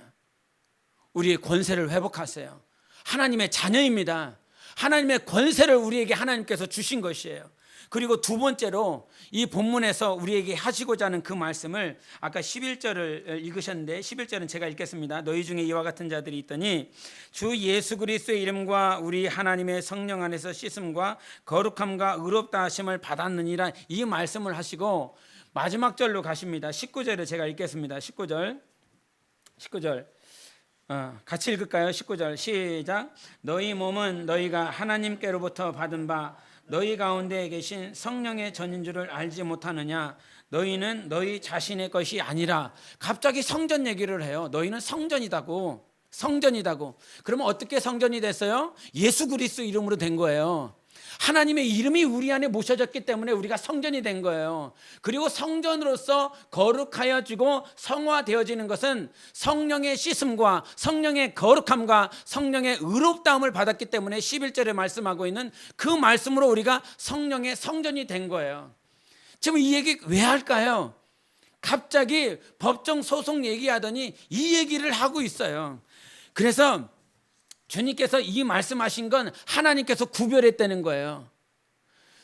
우리의 권세를 회복하세요. 하나님의 자녀입니다. 하나님의 권세를 우리에게 하나님께서 주신 것이에요. 그리고 두 번째로 이 본문에서 우리에게 하시고자 하는 그 말씀을 아까 11절을 읽으셨는데 11절은 제가 읽겠습니다. 너희 중에 이와 같은 자들이 있더니 주 예수 그리스도의 이름과 우리 하나님의 성령 안에서 씻음과 거룩함과 의롭다 하심을 받았느니라, 이 말씀을 하시고 마지막 절로 가십니다. 19절을 제가 읽겠습니다. 19절 같이 읽을까요? 19절 시작. 너희 몸은 너희가 하나님께로부터 받은 바 너희 가운데 계신 성령의 전인 줄을 알지 못하느냐? 너희는 너희 자신의 것이 아니라. 갑자기 성전 얘기를 해요. 너희는 성전이다고. 그러면 어떻게 성전이 됐어요? 예수 그리스도 이름으로 된 거예요. 하나님의 이름이 우리 안에 모셔졌기 때문에 우리가 성전이 된 거예요. 그리고 성전으로서 거룩하여지고 성화되어지는 것은 성령의 씻음과 성령의 거룩함과 성령의 의롭다함을 받았기 때문에 11절에 말씀하고 있는 그 말씀으로 우리가 성령의 성전이 된 거예요. 지금 이 얘기 왜 할까요? 갑자기 법정 소송 얘기하더니 이 얘기를 하고 있어요. 그래서 주님께서 이 말씀하신 건 하나님께서 구별했다는 거예요.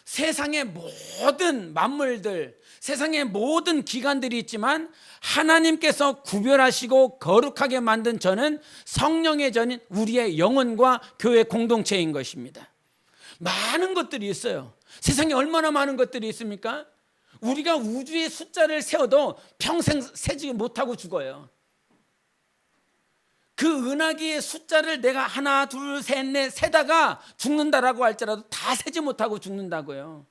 세상의 모든 만물들, 세상의 모든 기관들이 있지만 하나님께서 구별하시고 거룩하게 만든 전은 성령의 전인 우리의 영혼과 교회 공동체인 것입니다. 많은 것들이 있어요. 세상에 얼마나 많은 것들이 있습니까? 우리가 우주의 숫자를 세어도 평생 세지 못하고 죽어요. 그 은하계의 숫자를 내가 하나, 둘, 셋, 넷 세다가 죽는다라고 할지라도 다 세지 못하고 죽는다고요.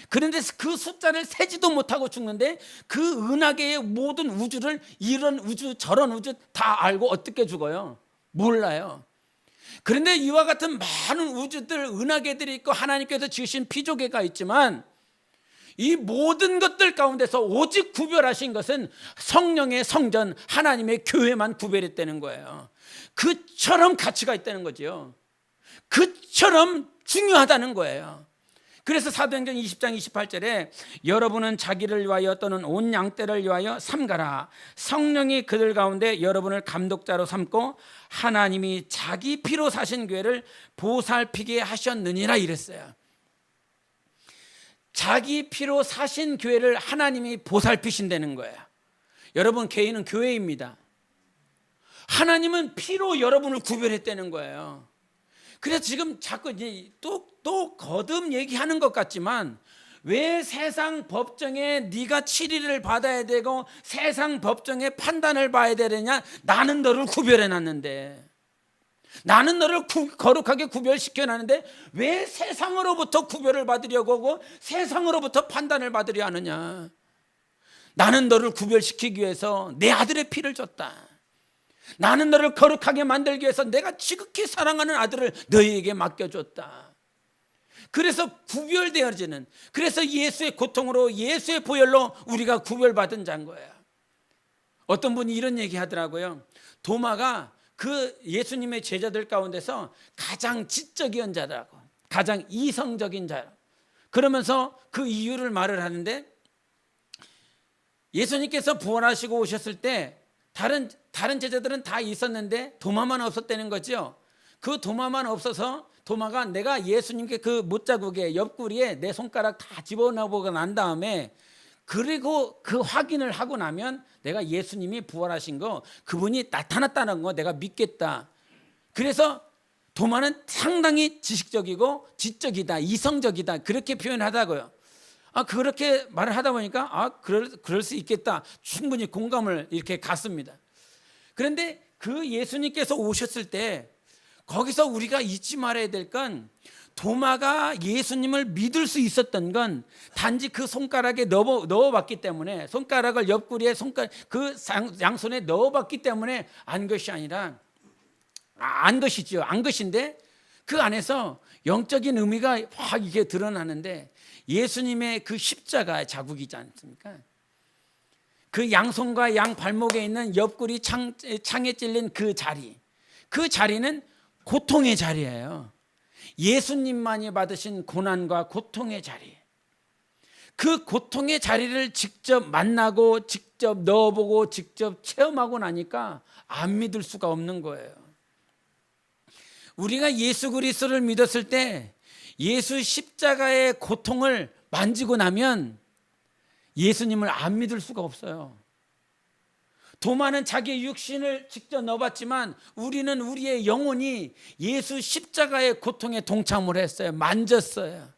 그런데 그 숫자를 세지도 못하고 죽는데 그 은하계의 모든 우주를 이런 우주 저런 우주 다 알고 어떻게 죽어요? 몰라요. 그런데 이와 같은 많은 우주들, 은하계들이 있고 하나님께서 지으신 피조계가 있지만 이 모든 것들 가운데서 오직 구별하신 것은 성령의 성전, 하나님의 교회만 구별했다는 거예요. 그처럼 가치가 있다는 거죠. 그처럼 중요하다는 거예요. 그래서 사도행전 20장 28절에 여러분은 자기를 위하여 또는 온 양떼를 위하여 삼가라. 성령이 그들 가운데 여러분을 감독자로 삼고 하나님이 자기 피로 사신 교회를 보살피게 하셨느니라 이랬어요. 자기 피로 사신 교회를 하나님이 보살피신다는 거예요. 여러분, 개인은 교회입니다. 하나님은 피로 여러분을 구별했다는 거예요. 그래서 지금 자꾸 또 거듭 얘기하는 것 같지만 왜 세상 법정에 네가 치리를 받아야 되고 세상 법정에 판단을 봐야 되느냐? 나는 너를 구별해놨는데, 나는 너를 거룩하게 구별시켜놨는데 왜 세상으로부터 구별을 받으려고 하고 세상으로부터 판단을 받으려 하느냐? 나는 너를 구별시키기 위해서 내 아들의 피를 줬다. 나는 너를 거룩하게 만들기 위해서 내가 지극히 사랑하는 아들을 너희에게 맡겨줬다. 그래서 구별되어지는, 그래서 예수의 고통으로 예수의 보혈로 우리가 구별받은 자인 거예요. 어떤 분이 이런 얘기 하더라고요. 도마가 그 예수님의 제자들 가운데서 가장 지적인 자라고, 가장 이성적인 자, 그러면서 그 이유를 말을 하는데, 예수님께서 부활하시고 오셨을 때 다른 제자들은 다 있었는데 도마만 없었다는 거죠. 그 도마만 없어서 도마가 내가 예수님께 그 못자국에 옆구리에 내 손가락 다 집어넣어보고 난 다음에, 그리고 그 확인을 하고 나면 내가 예수님이 부활하신 거, 그분이 나타났다는 거 내가 믿겠다. 그래서 도마는 상당히 지식적이고 지적이다, 이성적이다, 그렇게 표현하다고요. 그렇게 말을 하다 보니까 그럴 수 있겠다. 충분히 공감을 이렇게 갔습니다. 그런데 그 예수님께서 오셨을 때 거기서 우리가 잊지 말아야 될 건, 도마가 예수님을 믿을 수 있었던 건 단지 그 손가락에 넣어봤기 때문에, 손가락을 옆구리에 그 양손에 넣어봤기 때문에 안 것이 아니라, 안 것인데 그 안에서 영적인 의미가 확 이게 드러나는데, 예수님의 그 십자가의 자국이지 않습니까? 그 양손과 양 발목에 있는 옆구리 창에 찔린 그 자리는 고통의 자리예요. 예수님만이 받으신 고난과 고통의 자리, 그 고통의 자리를 직접 만나고 직접 넣어보고 직접 체험하고 나니까 안 믿을 수가 없는 거예요. 우리가 예수 그리스도를 믿었을 때 예수 십자가의 고통을 만지고 나면 예수님을 안 믿을 수가 없어요. 도마는 자기의 육신을 직접 넣어봤지만 우리는 우리의 영혼이 예수 십자가의 고통에 동참을 했어요. 만졌어요.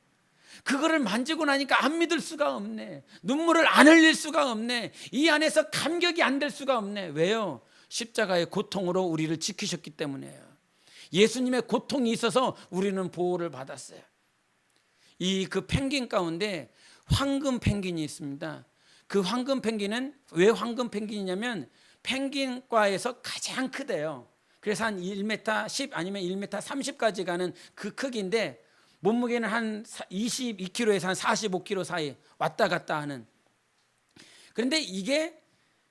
그거를 만지고 나니까 안 믿을 수가 없네. 눈물을 안 흘릴 수가 없네. 이 안에서 감격이 안 될 수가 없네. 왜요? 십자가의 고통으로 우리를 지키셨기 때문이에요. 예수님의 고통이 있어서 우리는 보호를 받았어요. 그 펭귄 가운데 황금 펭귄이 있습니다. 그 황금 펭귄은 왜 황금 펭귄이냐면 펭귄과에서 가장 크대요. 그래서 한 1m 10 아니면 1m 30까지 가는 그 크기인데, 몸무게는 한 22kg에서 한 45kg 사이 왔다 갔다 하는. 그런데 이게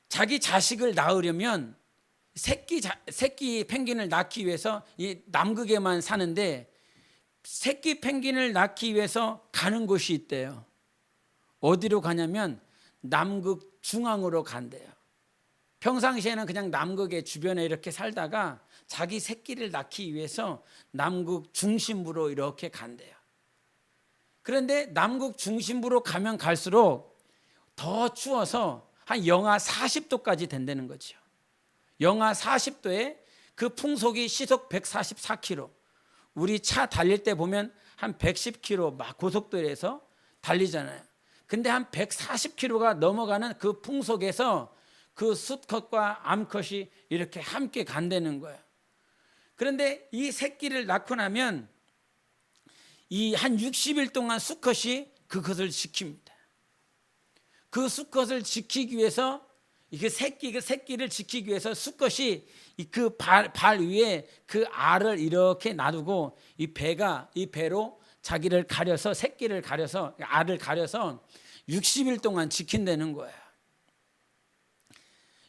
자기 자식을 낳으려면 새끼 펭귄을 낳기 위해서 이 남극에만 사는데, 새끼 펭귄을 낳기 위해서 가는 곳이 있대요. 어디로 가냐면 남극 중앙으로 간대요. 평상시에는 그냥 남극의 주변에 이렇게 살다가 자기 새끼를 낳기 위해서 남극 중심부로 이렇게 간대요. 그런데 남극 중심부로 가면 갈수록 더 추워서 한 영하 40도까지 된다는 거죠. 영하 40도에 그 풍속이 시속 144km. 우리 차 달릴 때 보면 한 110km 막 고속도로에서 달리잖아요. 근데 한 140km가 넘어가는 그 풍속에서 그 수컷과 암컷이 이렇게 함께 간다는 거예요. 그런데 이 새끼를 낳고 나면 이 한 60일 동안 수컷이 그것을 지킵니다. 그 수컷을 지키기 위해서, 그 새끼를 지키기 위해서 수컷이 그 발 위에 그 알을 이렇게 놔두고 이 배로 자기를 가려서, 새끼를 가려서, 알을 가려서 60일 동안 지킨다는 거예요.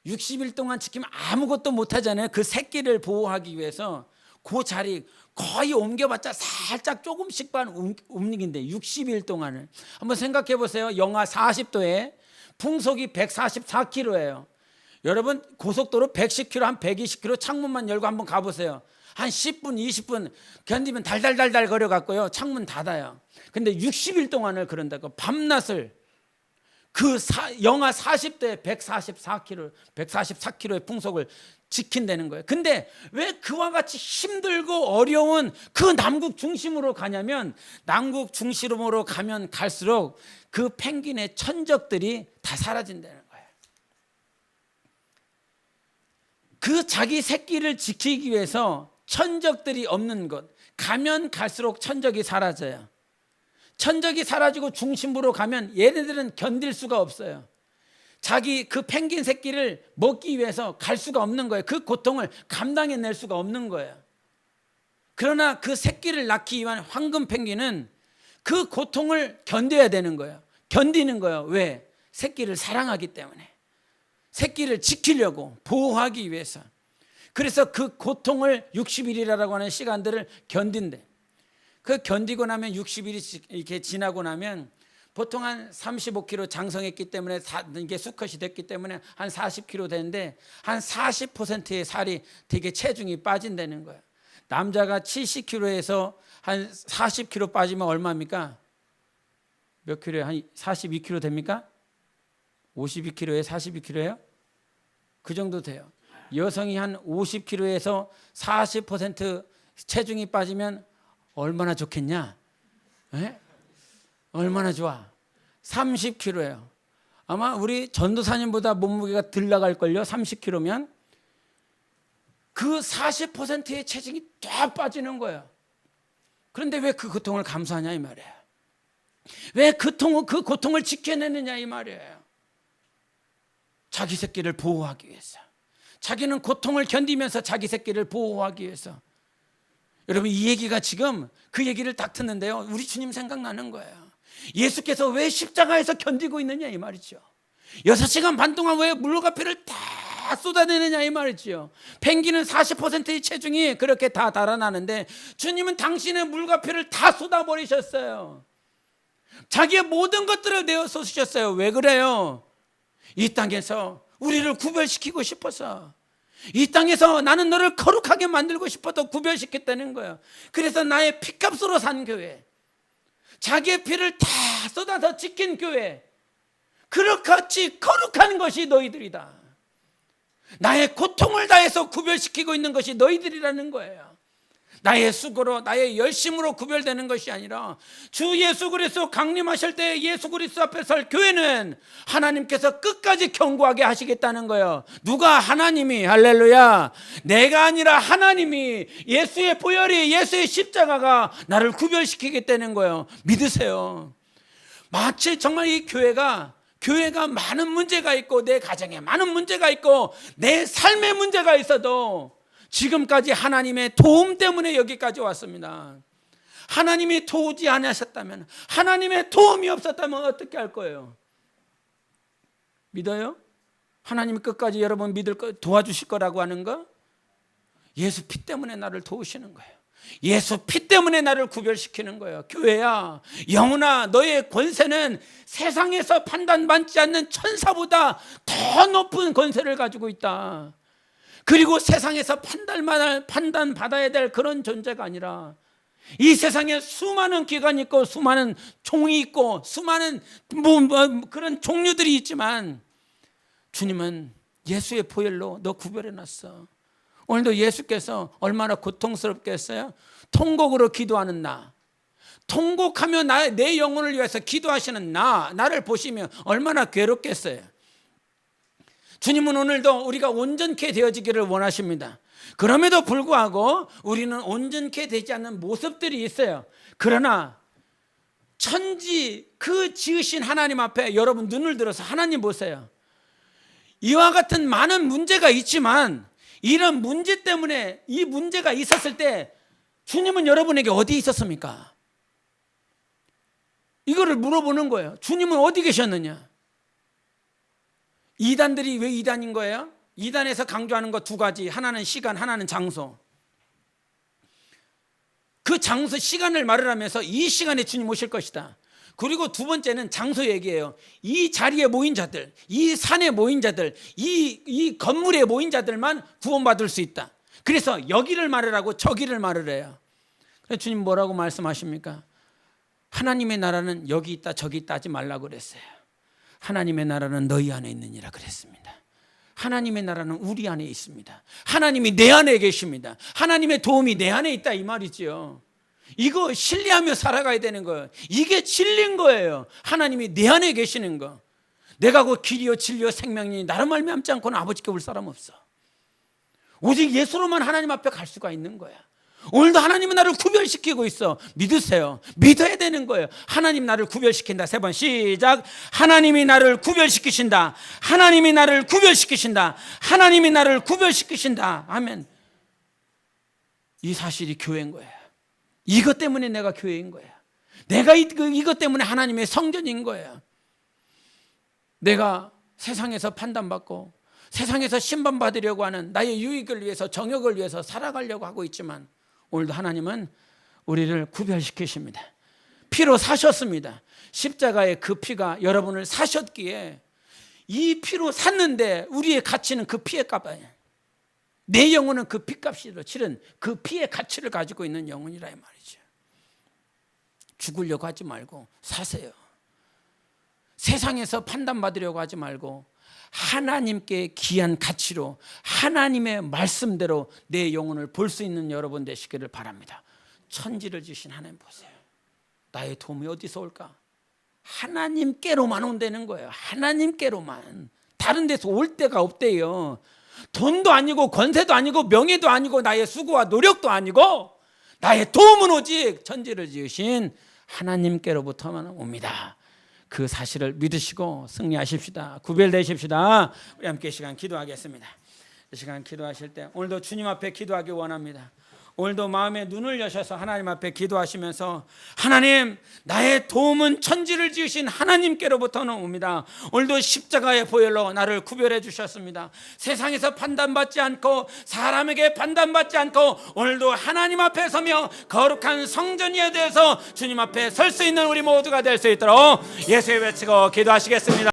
60일 동안 지키면 아무것도 못하잖아요. 그 새끼를 보호하기 위해서 그 자리 거의 옮겨봤자 살짝 조금씩만 움직인데 60일 동안을 한번 생각해 보세요. 영하 40도에 풍속이 144km예요. 여러분 고속도로 110km, 한 120km 창문만 열고 한번 가보세요. 한 10분, 20분 견디면 달달달달 거려갖고요 창문 닫아요. 근데 60일 동안을 그런다고 밤낮을 영하 40도에 144km의 풍속을 지킨다는 거예요. 근데 왜 그와 같이 힘들고 어려운 그 남극 중심으로 가냐면, 남극 중심으로 가면 갈수록 그 펭귄의 천적들이 다 사라진다는 거예요. 그 자기 새끼를 지키기 위해서 천적들이 없는 곳, 가면 갈수록 천적이 사라져요. 천적이 사라지고 중심부로 가면 얘네들은 견딜 수가 없어요. 자기 그 펭귄 새끼를 먹기 위해서 갈 수가 없는 거예요. 그 고통을 감당해낼 수가 없는 거예요. 그러나 그 새끼를 낳기 위한 황금 펭귄은 그 고통을 견뎌야 되는 거예요. 견디는 거예요. 왜? 새끼를 사랑하기 때문에. 새끼를 지키려고, 보호하기 위해서. 그래서 그 고통을 60일이라고 하는 시간들을 견딘대. 그 견디고 나면 60일이 이렇게 지나고 나면 보통 한 35kg 장성했기 때문에 이게 수컷이 됐기 때문에 한 40kg 되는데 한 40%의 살이 되게 체중이 빠진다는 거예요. 남자가 70kg에서 한 40kg 빠지면 얼마입니까? 몇 킬로예요? 한 42kg 됩니까? 52kg에 42kg예요? 그 정도 돼요. 여성이 한 50kg에서 40% 체중이 빠지면 얼마나 좋겠냐? 에? 얼마나 좋아. 30kg예요. 아마 우리 전도사님보다 몸무게가 덜 나갈걸요. 30kg면. 그 40%의 체중이 쫙 빠지는 거예요. 그런데 왜 그 고통을 감수하냐 이 말이에요. 왜 그 고통을 지켜내느냐 이 말이에요. 자기 새끼를 보호하기 위해서. 자기는 고통을 견디면서 자기 새끼를 보호하기 위해서. 여러분, 이 얘기가 지금 그 얘기를 딱 듣는데요, 우리 주님 생각나는 거예요. 예수께서 왜 십자가에서 견디고 있느냐 이 말이죠. 6시간 반 동안 왜 물과 피를 다 쏟아내느냐 이 말이죠. 펭귄은 40%의 체중이 그렇게 다 달아나는데 주님은 당신의 물과 피를 다 쏟아버리셨어요. 자기의 모든 것들을 내어 쏟으셨어요. 왜 그래요? 이 땅에서 우리를 구별시키고 싶어서, 이 땅에서 나는 너를 거룩하게 만들고 싶어서 구별시켰다는 거예요. 그래서 나의 피값으로 산 교회, 자기의 피를 다 쏟아서 지킨 교회, 그렇같이 거룩한 것이 너희들이다. 나의 고통을 다해서 구별시키고 있는 것이 너희들이라는 거예요. 나의 수고로, 나의 열심으로 구별되는 것이 아니라 주 예수 그리스도 강림하실 때 예수 그리스도 앞에 설 교회는 하나님께서 끝까지 견고하게 하시겠다는 거예요. 누가? 하나님이. 할렐루야. 내가 아니라 하나님이, 예수의 보혈이, 예수의 십자가가 나를 구별시키겠다는 거예요. 믿으세요. 마치 정말 이 교회가 많은 문제가 있고, 내 가정에 많은 문제가 있고, 내 삶에 문제가 있어도 지금까지 하나님의 도움 때문에 여기까지 왔습니다. 하나님이 도우지 않으셨다면, 하나님의 도움이 없었다면 어떻게 할 거예요? 믿어요? 하나님이 끝까지 여러분 도와주실 거라고 하는 거? 예수 피 때문에 나를 도우시는 거예요. 예수 피 때문에 나를 구별시키는 거예요. 교회야, 영혼아, 너의 권세는 세상에서 판단받지 않는 천사보다 더 높은 권세를 가지고 있다. 그리고 세상에서 판단받아야 될 그런 존재가 아니라, 이 세상에 수많은 기관이 있고 수많은 종이 있고 수많은 그런 종류들이 있지만 주님은 예수의 보혈로 너 구별해놨어. 오늘도 예수께서 얼마나 고통스럽게 했어요? 통곡으로 기도하는 나, 통곡하며 내 영혼을 위해서 기도하시는 나를 보시면 얼마나 괴롭겠어요. 주님은 오늘도 우리가 온전케 되어지기를 원하십니다. 그럼에도 불구하고 우리는 온전케 되지 않는 모습들이 있어요. 그러나 천지 그 지으신 하나님 앞에 여러분 눈을 들어서 하나님 보세요. 이와 같은 많은 문제가 있지만 이런 문제 때문에, 이 문제가 있었을 때 주님은 여러분에게 어디 있었습니까? 이거를 물어보는 거예요. 주님은 어디 계셨느냐? 이단들이 왜 이단인 거예요? 이단에서 강조하는 거 두 가지. 하나는 시간, 하나는 장소. 그 장소, 시간을 말을 하면서 이 시간에 주님 오실 것이다. 그리고 두 번째는 장소 얘기예요. 이 자리에 모인 자들, 이 산에 모인 자들, 이 건물에 모인 자들만 구원받을 수 있다. 그래서 여기를 말을 하고 저기를 말을 해요. 그래서 주님 뭐라고 말씀하십니까? 하나님의 나라는 여기 있다 저기 있다 하지 말라고 그랬어요. 하나님의 나라는 너희 안에 있느니라 그랬습니다. 하나님의 나라는 우리 안에 있습니다. 하나님이 내 안에 계십니다. 하나님의 도움이 내 안에 있다 이 말이죠. 이거 신뢰하며 살아가야 되는 거예요. 이게 진리인 거예요. 하나님이 내 안에 계시는 거. 내가 그 길이요 진리요 생명이니 나를 말미암지 않고는 아버지께 올 사람 없어. 오직 예수로만 하나님 앞에 갈 수가 있는 거야. 오늘도 하나님은 나를 구별시키고 있어. 믿으세요. 믿어야 되는 거예요. 하나님 나를 구별시킨다. 3번 시작. 하나님이 나를 구별시키신다. 하나님이 나를 구별시키신다. 하나님이 나를 구별시키신다. 아멘. 이 사실이 교회인 거예요. 이것 때문에 내가 교회인 거예요. 내가 이것 때문에 하나님의 성전인 거예요. 내가 세상에서 판단받고 세상에서 심판받으려고 하는 나의 유익을 위해서, 정욕을 위해서 살아가려고 하고 있지만 오늘도 하나님은 우리를 구별시키십니다. 피로 사셨습니다. 십자가의 그 피가 여러분을 사셨기에 이 피로 샀는데 우리의 가치는 그 피의 값이에요. 내 영혼은 그 피값으로 치른 그 피의 가치를 가지고 있는 영혼이라 이 말이죠. 죽으려고 하지 말고 사세요. 세상에서 판단받으려고 하지 말고 하나님께 귀한 가치로 하나님의 말씀대로 내 영혼을 볼 수 있는 여러분 되시기를 바랍니다. 천지를 지신 하나님 보세요. 나의 도움이 어디서 올까? 하나님께로만 온다는 거예요. 하나님께로만. 다른 데서 올 데가 없대요. 돈도 아니고 권세도 아니고 명예도 아니고 나의 수고와 노력도 아니고 나의 도움은 오직 천지를 지으신 하나님께로부터만 옵니다. 그 사실을 믿으시고 승리하십시다. 구별되십시다. 우리 함께 이 시간 기도하겠습니다. 이 시간 기도하실 때 오늘도 주님 앞에 기도하기 원합니다. 오늘도 마음의 눈을 여셔서 하나님 앞에 기도하시면서 하나님, 나의 도움은 천지를 지으신 하나님께로부터는 옵니다. 오늘도 십자가의 보혈로 나를 구별해 주셨습니다. 세상에서 판단받지 않고 사람에게 판단받지 않고 오늘도 하나님 앞에 서며 거룩한 성전에 대해서 주님 앞에 설 수 있는 우리 모두가 될 수 있도록 예수의 외치고 기도하시겠습니다.